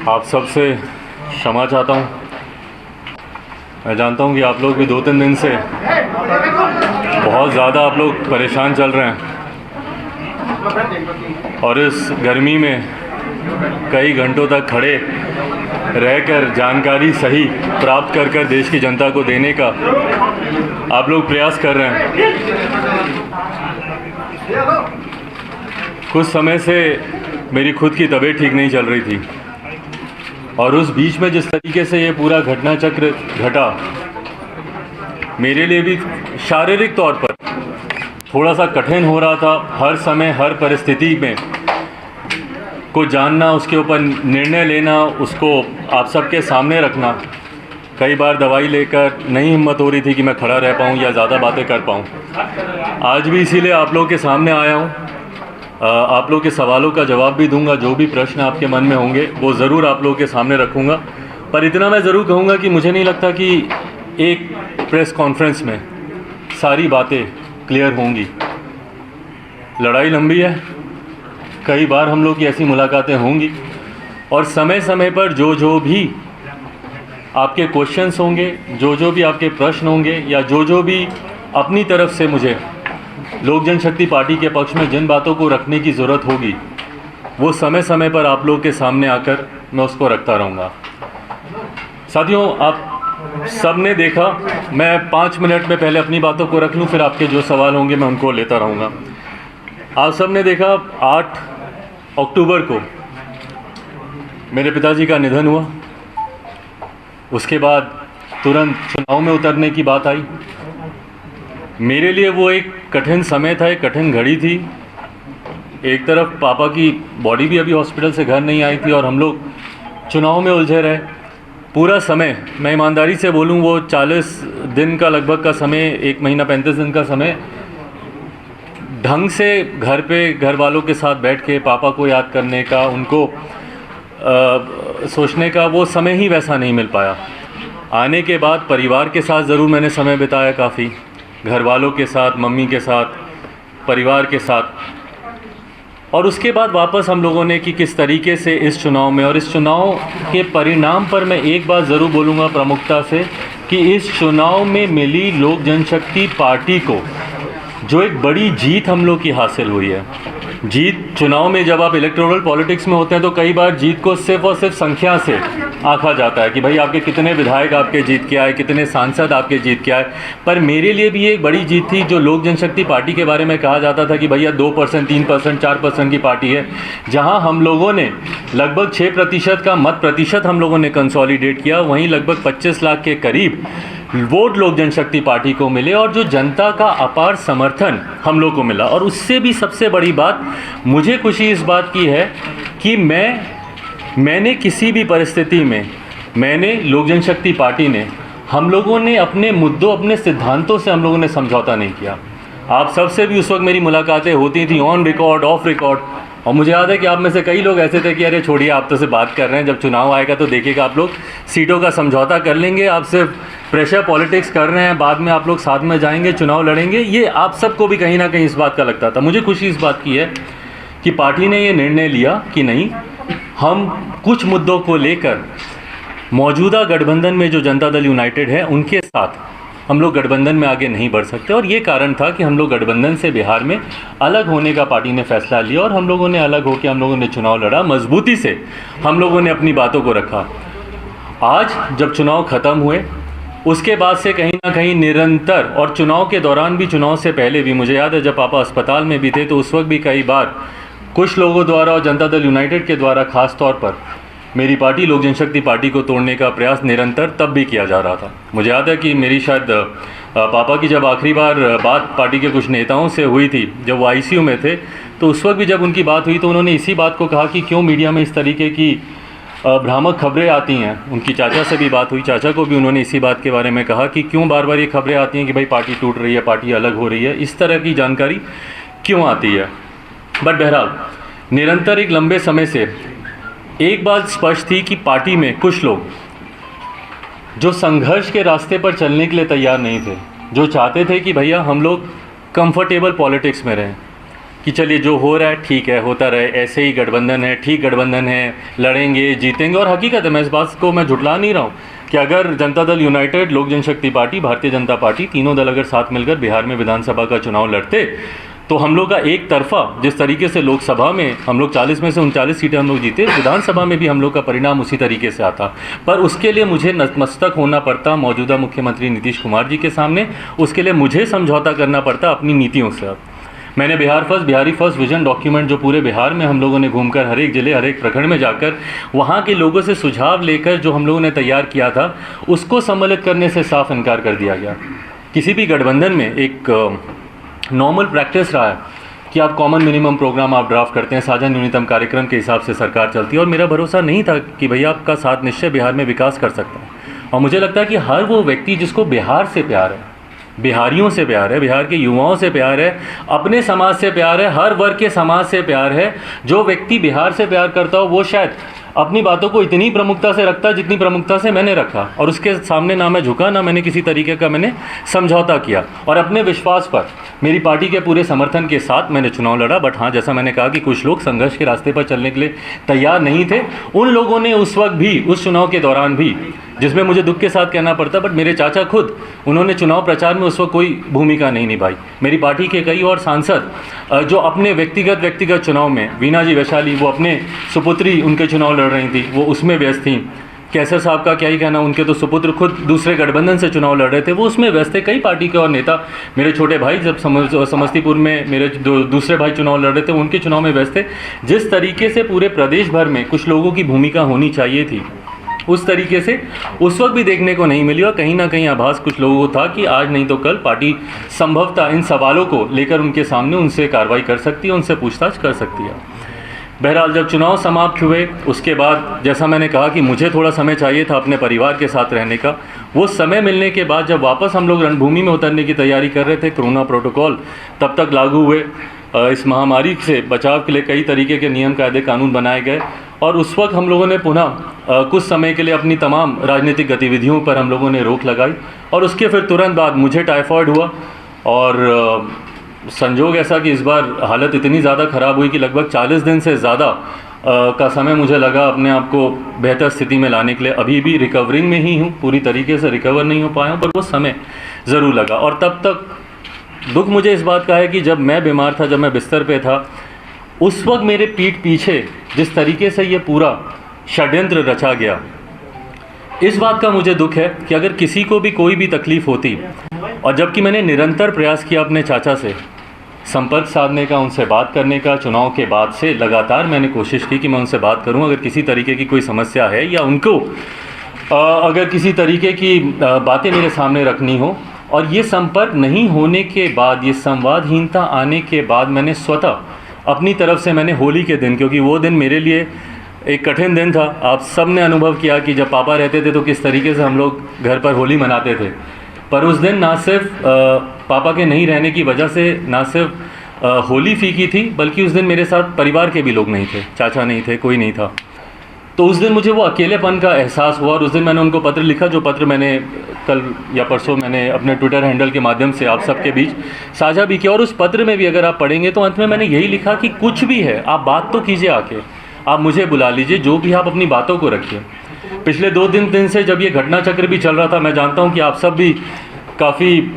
आप सबसे क्षमा चाहता हूँ। मैं जानता हूँ कि आप लोग भी 2-3 दिन से बहुत ज़्यादा आप लोग परेशान चल रहे हैं और इस गर्मी में कई घंटों तक खड़े रहकर जानकारी सही प्राप्त कर देश की जनता को देने का आप लोग प्रयास कर रहे हैं। कुछ समय से मेरी खुद की तबीयत ठीक नहीं चल रही थी और उस बीच में जिस तरीके से ये पूरा घटना चक्र घटा, मेरे लिए भी शारीरिक तौर पर थोड़ा सा कठिन हो रहा था। हर समय हर परिस्थिति में को जानना, उसके ऊपर निर्णय लेना, उसको आप सबके सामने रखना। कई बार दवाई लेकर नहीं हिम्मत हो रही थी कि मैं खड़ा रह पाऊँ या ज़्यादा बातें कर पाऊँ। आज भी इसीलिए आप लोगों के सामने आया हूँ। आप लोग के सवालों का जवाब भी दूंगा। जो भी प्रश्न आपके मन में होंगे वो ज़रूर आप लोगों के सामने रखूँगा। पर इतना मैं ज़रूर कहूँगा कि मुझे नहीं लगता कि एक प्रेस कॉन्फ्रेंस में सारी बातें क्लियर होंगी। लड़ाई लंबी है, कई बार हम लोग की ऐसी मुलाकातें होंगी और समय समय पर जो भी आपके क्वेश्चंस होंगे, जो भी आपके प्रश्न होंगे या जो भी अपनी तरफ से मुझे लोक जनशक्ति पार्टी के पक्ष में जिन बातों को रखने की ज़रूरत होगी, वो समय समय पर आप लोग के सामने आकर मैं उसको रखता रहूँगा। साथियों, आप सब ने देखा, मैं 5 मिनट में पहले अपनी बातों को रख लूँ, फिर आपके जो सवाल होंगे मैं उनको लेता रहूँगा। आप सब ने देखा 8 अक्टूबर को मेरे पिताजी का निधन हुआ। उसके बाद तुरंत चुनाव में उतरने की बात आई। मेरे लिए वो एक कठिन समय था, एक कठिन घड़ी थी। एक तरफ पापा की बॉडी भी अभी हॉस्पिटल से घर नहीं आई थी और हम लोग चुनाव में उलझे रहे पूरा समय। मैं ईमानदारी से बोलूं, वो 40 दिन का लगभग का समय, 1 महीना 35 दिन का समय ढंग से घर पे घर वालों के साथ बैठ के पापा को याद करने का, उनको सोचने का वो समय ही वैसा नहीं मिल पाया। आने के बाद परिवार के साथ ज़रूर मैंने समय बिताया, काफ़ी घर वालों के साथ, मम्मी के साथ, परिवार के साथ। और उसके बाद वापस हम लोगों ने कि किस तरीके से इस चुनाव में, और इस चुनाव के परिणाम पर मैं एक बात ज़रूर बोलूँगा प्रमुखता से कि इस चुनाव में मिली लोक जनशक्ति पार्टी को जो एक बड़ी जीत हम लोग की हासिल हुई है। जीत, चुनाव में जब आप इलेक्टोरल पॉलिटिक्स में होते हैं तो कई बार जीत को सिर्फ और सिर्फ संख्या से आंका जाता है कि भाई आपके कितने विधायक आपके जीत के आए, कितने सांसद आपके जीत के आए। पर मेरे लिए भी ये एक बड़ी जीत थी जो लोक जनशक्ति पार्टी के बारे में कहा जाता था कि भैया 2%, 3%, 4% की पार्टी है, जहां हम लोगों ने लगभग 6% का मत प्रतिशत हम लोगों ने कंसोलिडेट किया। वहीं लगभग 25 लाख के करीब वोट लोक जनशक्ति पार्टी को मिले और जो जनता का अपार समर्थन हम लोग को मिला। और उससे भी सबसे बड़ी बात मुझे खुशी इस बात की है कि मैंने किसी भी परिस्थिति में, मैंने लोक जनशक्ति पार्टी ने, हम लोगों ने अपने मुद्दों, अपने सिद्धांतों से हम लोगों ने समझौता नहीं किया। आप सबसे भी उस वक्त मेरी मुलाकातें होती थी, ऑन रिकॉर्ड, ऑफ रिकॉर्ड। और मुझे याद है कि आप में से कई लोग ऐसे थे कि अरे छोड़िए, आप तो से बात कर रहे हैं, जब चुनाव आएगा तो देखिएगा आप लोग सीटों का समझौता कर लेंगे, आप सिर्फ प्रेशर पॉलिटिक्स कर रहे हैं, बाद में आप लोग साथ में जाएंगे, चुनाव लड़ेंगे। ये आप सबको भी कहीं ना कहीं इस बात का लगता था। मुझे खुशी इस बात की है कि पार्टी ने ये निर्णय लिया कि नहीं, हम कुछ मुद्दों को लेकर मौजूदा गठबंधन में जो जनता दल यूनाइटेड है उनके साथ हम लोग गठबंधन में आगे नहीं बढ़ सकते। और ये कारण था कि हम लोग गठबंधन से बिहार में अलग होने का पार्टी ने फैसला लिया और हम लोगों ने अलग होकर हम लोगों ने चुनाव लड़ा। मजबूती से हम लोगों ने अपनी बातों को रखा। आज जब चुनाव ख़त्म हुए उसके बाद से कहीं ना कहीं निरंतर, और चुनाव के दौरान भी, चुनाव से पहले भी, मुझे याद है जब पापा अस्पताल में भी थे तो उस वक्त भी कई बार कुछ लोगों द्वारा और जनता दल यूनाइटेड के द्वारा खास तौर पर मेरी पार्टी लोक जनशक्ति पार्टी को तोड़ने का प्रयास निरंतर तब भी किया जा रहा था। मुझे याद है कि मेरी शायद पापा की जब आखिरी बार बात पार्टी के कुछ नेताओं से हुई थी, जब वो आईसीयू में थे, तो उस वक्त भी जब उनकी बात हुई तो उन्होंने इसी बात को कहा कि क्यों मीडिया में इस तरीके की भ्रामक खबरें आती हैं। उनकी चाचा से भी बात हुई, चाचा को भी उन्होंने इसी बात के बारे में कहा कि क्यों बार बार ये खबरें आती हैं कि भाई पार्टी टूट रही है, पार्टी अलग हो रही है, इस तरह की जानकारी क्यों आती है। बट बहरहाल निरंतर एक लंबे समय से एक बात स्पष्ट थी कि पार्टी में कुछ लोग जो संघर्ष के रास्ते पर चलने के लिए तैयार नहीं थे, जो चाहते थे कि भैया हम लोग कंफर्टेबल पॉलिटिक्स में रहें, कि चलिए जो हो रहा है ठीक है, होता रहे, ऐसे ही गठबंधन है, ठीक गठबंधन है, लड़ेंगे जीतेंगे। और हकीकत है, मैं इस बात को मैं झुठला नहीं रहा हूँ कि अगर जनता दल यूनाइटेड, लोक जनशक्ति पार्टी, भारतीय जनता पार्टी, तीनों दल अगर साथ मिलकर बिहार में विधानसभा का चुनाव लड़ते तो हम लोग का एक तरफा जिस तरीके से लोकसभा में हम लोग 40 में से 39 सीटें हम लोग जीते, विधानसभा में भी हम लोग का परिणाम उसी तरीके से आता। पर उसके लिए मुझे नतमस्तक होना पड़ता मौजूदा मुख्यमंत्री नीतीश कुमार जी के सामने, उसके लिए मुझे समझौता करना पड़ता अपनी नीतियों से। मैंने बिहारी फर्स्ट विजन डॉक्यूमेंट जो पूरे बिहार में हम लोगों ने घूमकर हर एक जिले, हर एक प्रखंड में जाकर वहाँ के लोगों से सुझाव लेकर जो हम लोगों ने तैयार किया था, उसको सम्मिलित करने से साफ इनकार कर दिया गया। किसी भी गठबंधन में एक नॉर्मल प्रैक्टिस रहा है कि आप कॉमन मिनिमम प्रोग्राम आप ड्राफ्ट करते हैं, साझा न्यूनतम कार्यक्रम के हिसाब से सरकार चलती है। और मेरा भरोसा नहीं था कि भैया आपका साथ निश्चय बिहार में विकास कर सकता है। और मुझे लगता है कि हर वो व्यक्ति जिसको बिहार से प्यार है, बिहारियों से प्यार है, बिहार के युवाओं से प्यार है, अपने समाज से प्यार है, हर वर्ग के समाज से प्यार है, जो व्यक्ति बिहार से प्यार करता हो वो शायद अपनी बातों को इतनी प्रमुखता से रखता है जितनी प्रमुखता से मैंने रखा। और उसके सामने ना मैं झुका, ना मैंने किसी तरीके का मैंने समझौता किया। और अपने विश्वास पर मेरी पार्टी के पूरे समर्थन के साथ मैंने चुनाव लड़ा। बट हाँ, जैसा मैंने कहा कि कुछ लोग संघर्ष के रास्ते पर चलने के लिए तैयार नहीं थे। उन लोगों ने उस वक्त भी, उस चुनाव के दौरान भी, जिसमें मुझे दुख के साथ कहना पड़ता, बट मेरे चाचा खुद, उन्होंने चुनाव प्रचार में उस वक्त कोई भूमिका नहीं निभाई। मेरी पार्टी के कई और सांसद जो अपने व्यक्तिगत चुनाव में, वीना जी वैशाली, वो अपने सुपुत्री उनके चुनाव लड़ रही थी, वो उसमें व्यस्त थी। कैसर साहब का क्या ही कहना, उनके तो सुपुत्र खुद दूसरे गठबंधन से चुनाव लड़ रहे थे, वो उसमें व्यस्त थे। कई पार्टी के और नेता, मेरे छोटे भाई जब समस्तीपुर में मेरे दूसरे भाई चुनाव लड़ रहे थे, उनके चुनाव में व्यस्त थे। जिस तरीके से पूरे प्रदेश भर में कुछ लोगों की भूमिका होनी चाहिए थी, उस तरीके से उस वक्त भी देखने को नहीं मिली। और कहीं ना कहीं आभास कुछ लोगों को था कि आज नहीं तो कल पार्टी संभवतः इन सवालों को लेकर उनके सामने उनसे कार्रवाई कर सकती है, उनसे पूछताछ कर सकती है। बहरहाल जब चुनाव समाप्त हुए उसके बाद, जैसा मैंने कहा कि मुझे थोड़ा समय चाहिए था अपने परिवार के साथ रहने का, वो समय मिलने के बाद जब वापस हम लोग रणभूमि में उतरने की तैयारी कर रहे थे, कोरोना प्रोटोकॉल तब तक लागू हुए, इस महामारी से बचाव के लिए कई तरीके के नियम कायदे कानून बनाए गए। और उस वक्त हम लोगों ने पुनः कुछ समय के लिए अपनी तमाम राजनीतिक गतिविधियों पर हम लोगों ने रोक लगाई। और उसके फिर तुरंत बाद मुझे टाइफाइड हुआ और संजोग ऐसा कि इस बार हालत इतनी ज़्यादा ख़राब हुई कि लगभग 40 दिन से ज़्यादा का समय मुझे लगा अपने आप को बेहतर स्थिति में लाने के लिए। अभी भी रिकवरिंग में ही हूँ, पूरी तरीके से रिकवर नहीं हो पाया हूँ, पर वो समय ज़रूर लगा। और तब तक दुख मुझे इस बात का है कि जब मैं बीमार था, जब मैं बिस्तर पे था, उस वक्त मेरे पीठ पीछे जिस तरीके से ये पूरा षड्यंत्र रचा गया, इस बात का मुझे दुख है कि अगर किसी को भी कोई भी तकलीफ़ होती, और जबकि मैंने निरंतर प्रयास किया अपने चाचा से संपर्क साधने का, उनसे बात करने का, चुनाव के बाद से लगातार मैंने कोशिश की कि मैं उनसे बात करूं अगर किसी तरीके की कोई समस्या है या उनको अगर किसी तरीके की बातें मेरे सामने रखनी हो। और ये संपर्क नहीं होने के बाद, ये संवादहीनता आने के बाद, मैंने स्वतः अपनी तरफ से मैंने होली के दिन, क्योंकि वो दिन मेरे लिए एक कठिन दिन था, आप सब ने अनुभव किया कि जब पापा रहते थे तो किस तरीके से हम लोग घर पर होली मनाते थे। पर उस दिन ना सिर्फ पापा के नहीं रहने की वजह से ना सिर्फ होली फीकी थी, बल्कि उस दिन मेरे साथ परिवार के भी लोग नहीं थे, चाचा नहीं थे, कोई नहीं था। तो उस दिन मुझे वो अकेलेपन का एहसास हुआ। और उस दिन मैंने उनको पत्र लिखा, जो पत्र मैंने कल या परसों मैंने अपने ट्विटर हैंडल के माध्यम से आप सबके बीच साझा भी किया। और उस पत्र में भी अगर आप पढ़ेंगे तो अंत में मैंने यही लिखा कि कुछ भी है आप बात तो कीजिए, आके आप मुझे बुला लीजिए, जो भी आप अपनी बातों को रखिए। पिछले 2 दिन से जब ये घटना चक्र भी चल रहा था, मैं जानता हूँ कि आप सब भी काफ़ी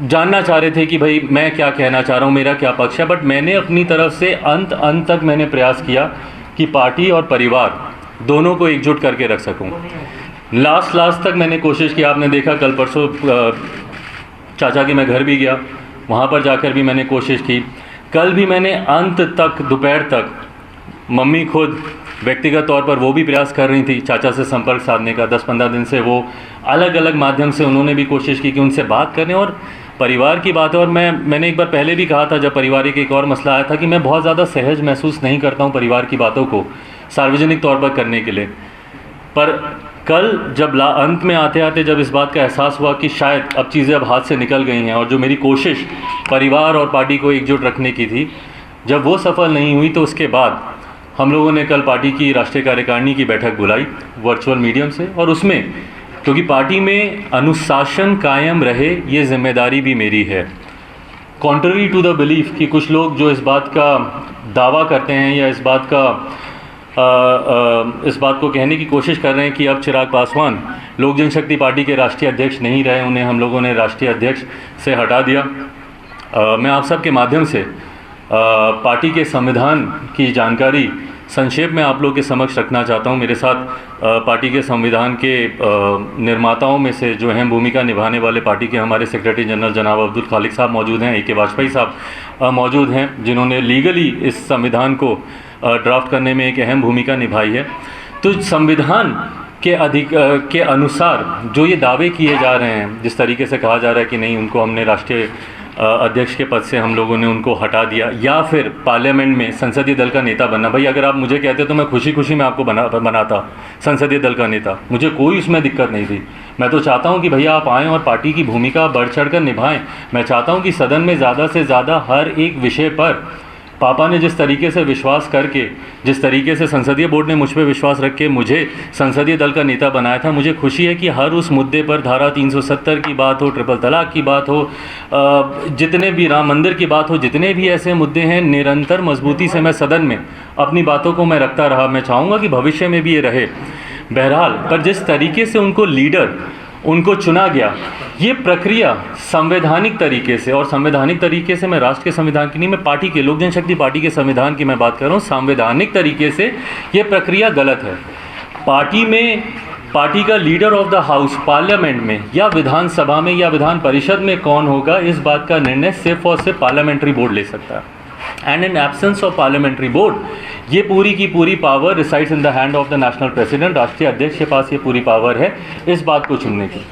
जानना चाह रहे थे कि भाई मैं क्या कहना चाह रहा हूँ, मेरा क्या पक्ष है। बट मैंने अपनी तरफ से अंत तक मैंने प्रयास किया कि पार्टी और परिवार दोनों को एकजुट करके रख सकूं। लास्ट तक मैंने कोशिश की। आपने देखा कल परसों चाचा के मैं घर भी गया, वहाँ पर जाकर भी मैंने कोशिश की। कल भी मैंने अंत तक, दोपहर तक, मम्मी खुद व्यक्तिगत तौर पर वो भी प्रयास कर रही थी चाचा से संपर्क साधने का। 10-15 दिन से वो अलग अलग माध्यम से उन्होंने भी कोशिश की कि उनसे बात करें और परिवार की बात है। और मैंने एक बार पहले भी कहा था, जब पारिवारिक एक और मसला आया था, कि मैं बहुत ज़्यादा सहज महसूस नहीं करता हूँ परिवार की बातों को सार्वजनिक तौर पर करने के लिए। पर कल जब अंत में आते आते जब इस बात का एहसास हुआ कि शायद अब चीज़ें अब हाथ से निकल गई हैं, और जो मेरी कोशिश परिवार और पार्टी को एकजुट रखने की थी, जब वो सफल नहीं हुई, तो उसके बाद हम लोगों ने कल पार्टी की राष्ट्रीय कार्यकारिणी की बैठक बुलाई वर्चुअल मीडियम से। और उसमें, क्योंकि पार्टी में अनुशासन कायम रहे, ये जिम्मेदारी भी मेरी है, कॉन्ट्ररी टू द बिलीफ कि कुछ लोग जो इस बात का दावा करते हैं या इस बात को कहने की कोशिश कर रहे हैं कि अब चिराग पासवान लोक जनशक्ति पार्टी के राष्ट्रीय अध्यक्ष नहीं रहे, उन्हें हम लोगों ने राष्ट्रीय अध्यक्ष से हटा दिया। मैं आप सब के माध्यम से पार्टी के संविधान की जानकारी संक्षेप में आप लोग के समक्ष रखना चाहता हूं। मेरे साथ पार्टी के संविधान के निर्माताओं में से जो अहम भूमिका निभाने वाले पार्टी के हमारे सेक्रेटरी जनरल जनाब अब्दुल खालिक साहब मौजूद हैं, ए.के. वाजपेयी साहब मौजूद हैं, जिन्होंने लीगली इस संविधान को ड्राफ्ट करने में एक अहम भूमिका निभाई है। तो संविधान के अनुसार जो ये दावे किए जा रहे हैं, जिस तरीके से कहा जा रहा है कि नहीं उनको हमने राष्ट्रीय अध्यक्ष के पद से हम लोगों ने उनको हटा दिया या फिर पार्लियामेंट में संसदीय दल का नेता बनना, भाई अगर आप मुझे कहते तो मैं खुशी खुशी में आपको बनाता संसदीय दल का नेता, मुझे कोई उसमें दिक्कत नहीं थी। मैं तो चाहता हूं कि भैया आप आएँ और पार्टी की भूमिका बढ़ चढ़ कर निभाएं। मैं चाहता हूं कि सदन में ज़्यादा से ज़्यादा हर एक विषय पर पापा ने जिस तरीके से विश्वास करके, जिस तरीके से संसदीय बोर्ड ने मुझ पर विश्वास रख के मुझे संसदीय दल का नेता बनाया था, मुझे खुशी है कि हर उस मुद्दे पर धारा 370 की बात हो, ट्रिपल तलाक की बात हो, जितने भी राम मंदिर की बात हो, जितने भी ऐसे मुद्दे हैं, निरंतर मजबूती से मैं सदन में अपनी बातों को मैं रखता रहा। मैं चाहूँगा कि भविष्य में भी ये रहे। बहरहाल, पर जिस तरीके से उनको चुना गया, ये प्रक्रिया संवैधानिक तरीके से, और संवैधानिक तरीके से मैं राष्ट्र के संविधान की नहीं, मैं पार्टी के, लोक जनशक्ति पार्टी के संविधान की मैं बात कर रहा हूँ, संवैधानिक तरीके से ये प्रक्रिया गलत है। पार्टी का leader of the house parliament में या विधानसभा में या विधान परिषद में कौन होगा, इस बात का निर्णय सिर्फ और सिर्फ पार्लियामेंट्री बोर्ड ले सकता है। And in absence of parliamentary board, ये पूरी की पूरी power resides in the hand of the national president. राष्ट्रीय अध्यक्ष के पास ये पूरी पावर है इस बात को चुनने की।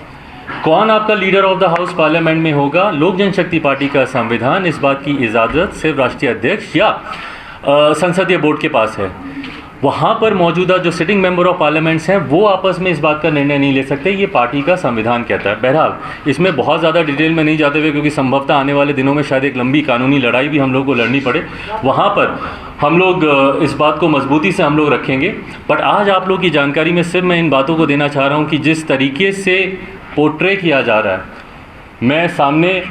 कौन आपका leader of the house parliament में होगा, लोक जनशक्ति पार्टी का संविधान इस बात की इजाज़त सिर्फ राष्ट्रीय अध्यक्ष या संसदीय बोर्ड के पास है। वहाँ पर मौजूदा जो सिटिंग मेंबर ऑफ पार्लियामेंट्स हैं वो आपस में इस बात का निर्णय नहीं ले सकते, ये पार्टी का संविधान कहता है। बहरहाल, इसमें बहुत ज़्यादा डिटेल में नहीं जाते हुए, क्योंकि संभवतः आने वाले दिनों में शायद एक लंबी कानूनी लड़ाई भी हम लोग को लड़नी पड़े, वहाँ पर हम लोग इस बात को मजबूती से हम लोग रखेंगे। बट आज आप लोग की जानकारी में सिर्फ मैं इन बातों को देना चाह रहा हूँ कि जिस तरीके से पोर्ट्रे किया जा रहा है, मैं सामने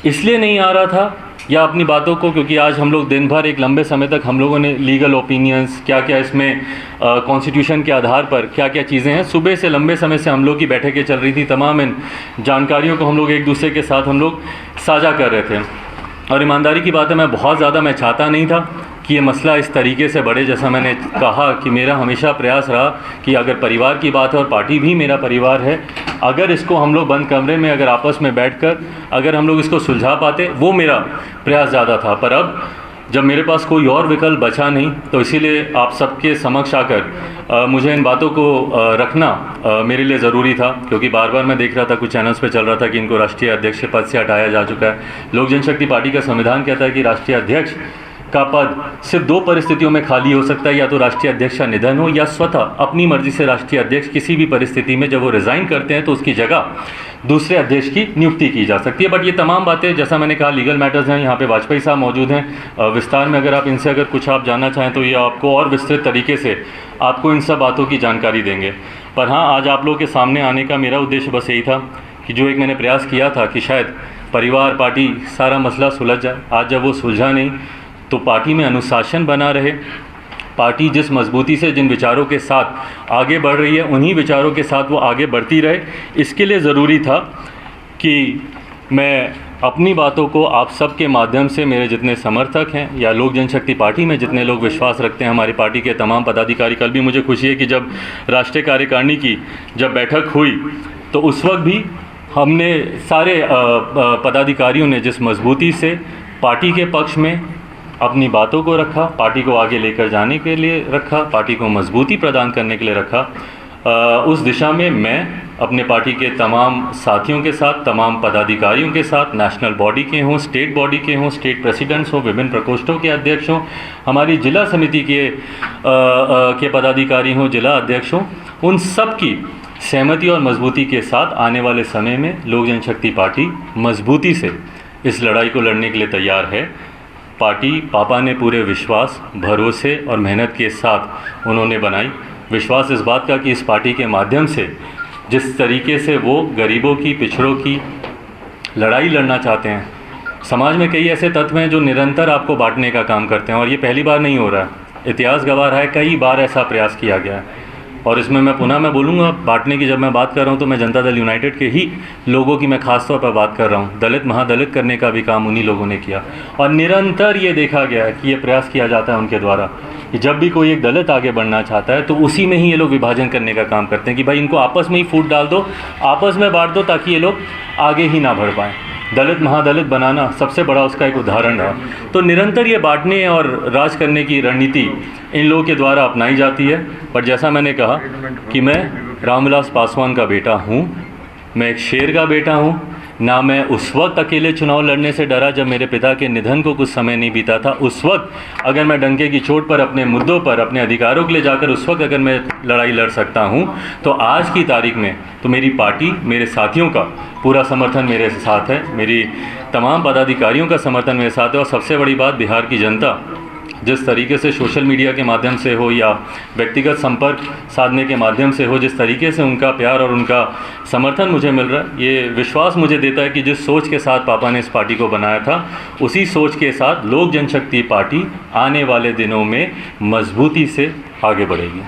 इसलिए नहीं आ रहा था या अपनी बातों को, क्योंकि आज हम लोग दिन भर एक लंबे समय तक हम लोगों ने लीगल ओपिनियंस, क्या क्या इसमें कॉन्स्टिट्यूशन के आधार पर क्या क्या चीज़ें हैं, सुबह से लंबे समय से हम लोग की बैठकें चल रही थी, तमाम इन जानकारियों को हम लोग एक दूसरे के साथ हम लोग साझा कर रहे थे। और ईमानदारी की बात है, मैं चाहता नहीं था कि ये मसला इस तरीके से बढ़े। जैसा मैंने कहा कि मेरा हमेशा प्रयास रहा कि अगर परिवार की बात है और पार्टी भी मेरा परिवार है, अगर इसको हम लोग बंद कमरे में अगर आपस में बैठकर अगर हम लोग इसको सुलझा पाते, वो मेरा प्रयास ज़्यादा था। पर अब जब मेरे पास कोई और विकल्प बचा नहीं, तो इसीलिए आप सबके समक्ष आकर मुझे इन बातों को रखना मेरे लिए ज़रूरी था, क्योंकि बार बार मैं देख रहा था कुछ चैनल्स पे चल रहा था कि इनको राष्ट्रीय अध्यक्ष के पद से हटाया जा चुका है। लोक जनशक्ति पार्टी का संविधान कहता है कि राष्ट्रीय अध्यक्ष का पद सिर्फ दो परिस्थितियों में खाली हो सकता है, या तो राष्ट्रीय अध्यक्ष का निधन हो या स्वतः अपनी मर्जी से राष्ट्रीय अध्यक्ष किसी भी परिस्थिति में जब वो रिज़ाइन करते हैं तो उसकी जगह दूसरे अध्यक्ष की नियुक्ति की जा सकती है। बट ये तमाम बातें, जैसा मैंने कहा, लीगल मैटर्स हैं। यहाँ पे वाजपेयी साहब मौजूद हैं, विस्तार में अगर आप इनसे अगर कुछ आप जानना चाहें तो ये आपको और विस्तृत तरीके से आपको इन सब बातों की जानकारी देंगे। पर हाँ, आज आप लोगों के सामने आने का मेरा उद्देश्य बस यही था कि जो एक मैंने प्रयास किया था कि शायद परिवार, पार्टी, सारा मसला सुलझ जाए। आज जब वो सुलझा नहीं तो पार्टी में अनुशासन बना रहे, पार्टी जिस मजबूती से जिन विचारों के साथ आगे बढ़ रही है उन्हीं विचारों के साथ वो आगे बढ़ती रहे। इसके लिए ज़रूरी था कि मैं अपनी बातों को आप सब के माध्यम से, मेरे जितने समर्थक हैं या लोक जनशक्ति पार्टी में जितने लोग विश्वास रखते हैं, हमारी पार्टी के तमाम पदाधिकारी, कल भी मुझे खुशी है कि जब राष्ट्रीय कार्यकारिणी की जब बैठक हुई तो उस वक्त भी हमने सारे पदाधिकारियों ने जिस मजबूती से पार्टी के पक्ष में अपनी बातों को रखा, पार्टी को आगे लेकर जाने के लिए रखा, पार्टी को मजबूती प्रदान करने के लिए रखा, उस दिशा में मैं अपने पार्टी के तमाम साथियों के साथ, तमाम पदाधिकारियों के साथ, नेशनल बॉडी के हों, स्टेट बॉडी के हों, स्टेट प्रेसिडेंट्स हों, विभिन्न प्रकोष्ठों के अध्यक्ष हों, हमारी जिला समिति के पदाधिकारी हों, जिला अध्यक्ष हों, उन सब की सहमति और मजबूती के साथ आने वाले समय में लोक जनशक्ति पार्टी मजबूती से इस लड़ाई को लड़ने के लिए तैयार है। पार्टी पापा ने पूरे विश्वास, भरोसे और मेहनत के साथ उन्होंने बनाई। विश्वास इस बात का कि इस पार्टी के माध्यम से जिस तरीके से वो गरीबों की, पिछड़ों की लड़ाई लड़ना चाहते हैं, समाज में कई ऐसे तत्व हैं जो निरंतर आपको बांटने का काम करते हैं, और ये पहली बार नहीं हो रहा है। इतिहास गवाह रहा है, कई बार ऐसा प्रयास किया गया है। और इसमें मैं बोलूँगा, बांटने की जब मैं बात कर रहा हूँ तो मैं जनता दल यूनाइटेड के ही लोगों की मैं खास तौर पर बात कर रहा हूँ। दलित महादलित करने का भी काम उन्हीं लोगों ने किया, और निरंतर ये देखा गया है कि ये प्रयास किया जाता है उनके द्वारा कि जब भी कोई एक दलित आगे बढ़ना चाहता है तो उसी में ही ये लोग विभाजन करने का काम करते हैं कि भाई इनको आपस में ही फूट डाल दो, आपस में बांट दो, ताकि ये लोग आगे ही ना बढ़ पाएँ। दलित महादलित बनाना सबसे बड़ा उसका एक उदाहरण रहा। तो निरंतर ये बांटने और राज करने की रणनीति इन लोगों के द्वारा अपनाई जाती है। पर जैसा मैंने कहा कि मैं रामविलास पासवान का बेटा हूँ, मैं एक शेर का बेटा हूँ। ना मैं उस वक्त अकेले चुनाव लड़ने से डरा जब मेरे पिता के निधन को कुछ समय नहीं बीता था। उस वक्त अगर मैं डंके की चोट पर अपने मुद्दों पर, अपने अधिकारों के लिए जाकर उस वक्त अगर मैं लड़ाई लड़ सकता हूं, तो आज की तारीख में तो मेरी पार्टी, मेरे साथियों का पूरा समर्थन मेरे साथ है, मेरी तमाम पदाधिकारियों का समर्थन मेरे साथ है। और सबसे बड़ी बात, बिहार की जनता जिस तरीके से सोशल मीडिया के माध्यम से हो या व्यक्तिगत संपर्क साधने के माध्यम से हो, जिस तरीके से उनका प्यार और उनका समर्थन मुझे मिल रहा है, ये विश्वास मुझे देता है कि जिस सोच के साथ पापा ने इस पार्टी को बनाया था, उसी सोच के साथ लोक जनशक्ति पार्टी आने वाले दिनों में मजबूती से आगे बढ़ेगी।